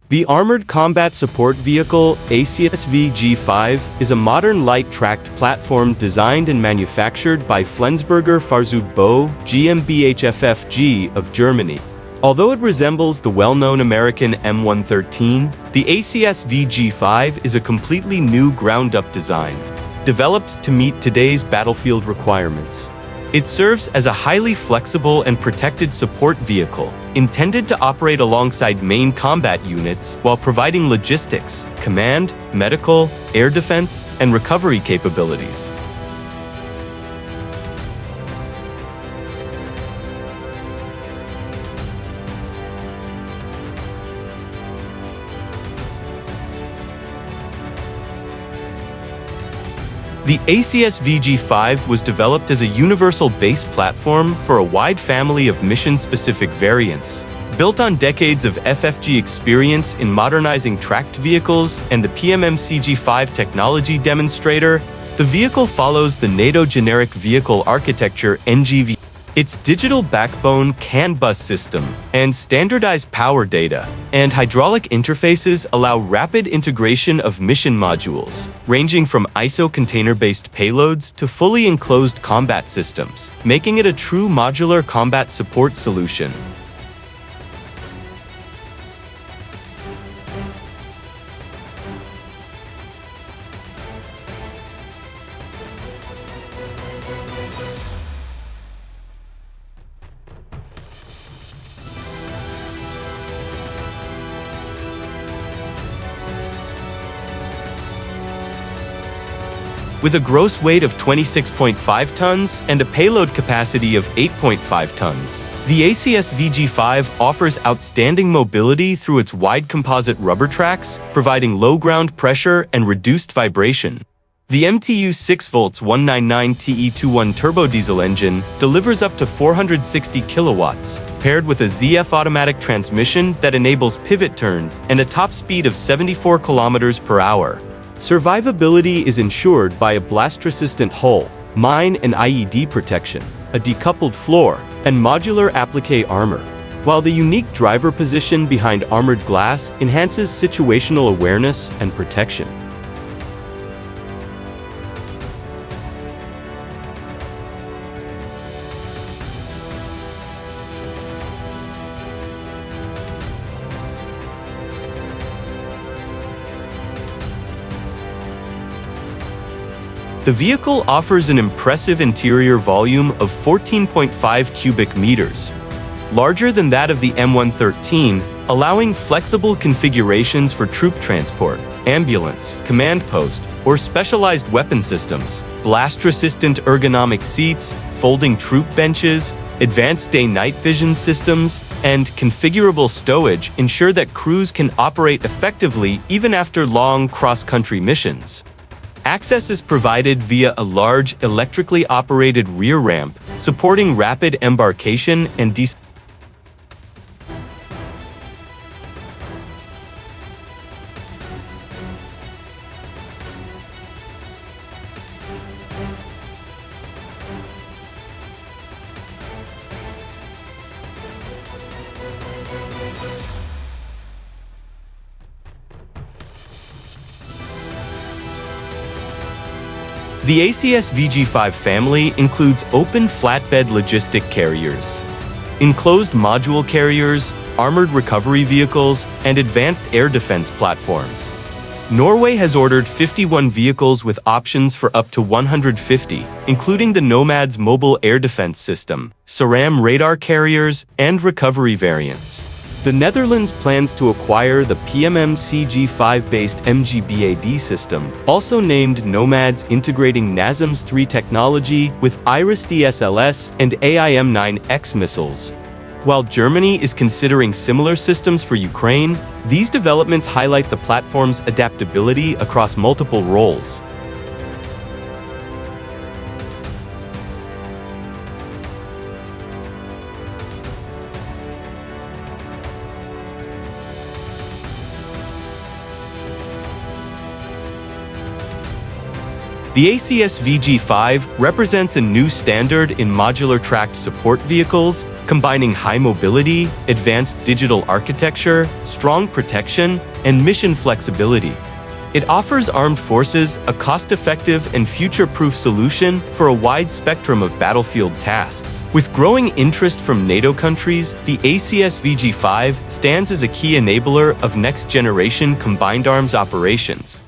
The Armored Combat Support Vehicle, ACSV G5, is a modern light-tracked platform designed and manufactured by Flensburger Fahrzeugbau GmbH FFG of Germany. Although it resembles the well-known American M113, the ACSV G5 is a completely new ground-up design, developed to meet today's battlefield requirements. It serves as a highly flexible and protected support vehicle, intended to operate alongside main combat units while providing logistics, command, medical, air defense, and recovery capabilities. The ACSV G5 was developed as a universal base platform for a wide family of mission-specific variants. Built on decades of FFG experience in modernizing tracked vehicles and the PMMC-G5 technology demonstrator, the vehicle follows the NATO Generic Vehicle Architecture (NGVA). Its digital backbone CAN bus system and standardized power data and hydraulic interfaces allow rapid integration of mission modules, ranging from ISO container-based payloads to fully enclosed combat systems, making it a true modular combat support solution. With a gross weight of 26.5 tons and a payload capacity of 8.5 tons. The ACSV G5 offers outstanding mobility through its wide composite rubber tracks, providing low ground pressure and reduced vibration. The MTU 6V 199 TE21 turbodiesel engine delivers up to 460 kilowatts, paired with a ZF automatic transmission that enables pivot turns and a top speed of 74 kilometers per hour. Survivability is ensured by a blast-resistant hull, mine and IED protection, a decoupled floor, and modular applique armor, while the unique driver position behind armored glass enhances situational awareness and protection. The vehicle offers an impressive interior volume of 14.5 cubic meters, larger than that of the M113, allowing flexible configurations for troop transport, ambulance, command post, or specialized weapon systems. Blast-resistant ergonomic seats, folding troop benches, advanced day-night vision systems, and configurable stowage ensure that crews can operate effectively even after long cross-country missions. Access is provided via a large, electrically operated rear ramp, supporting rapid embarkation and descent. The ACSV G5 family includes open flatbed logistic carriers, enclosed module carriers, armored recovery vehicles, and advanced air defense platforms. Norway has ordered 51 vehicles with options for up to 150, including the NOMADS mobile air defense system, SARAM radar carriers, and recovery variants. The Netherlands plans to acquire the PMMC G5-based NGVA system, also named NOMADS, integrating NASAMS 3 technology with IRIS DSLS and AIM-9X missiles. While Germany is considering similar systems for Ukraine, these developments highlight the platform's adaptability across multiple roles. The ACSV G5 represents a new standard in modular tracked support vehicles, combining high mobility, advanced digital architecture, strong protection, and mission flexibility. It offers armed forces a cost-effective and future-proof solution for a wide spectrum of battlefield tasks. With growing interest from NATO countries, the ACSV G5 stands as a key enabler of next-generation combined arms operations.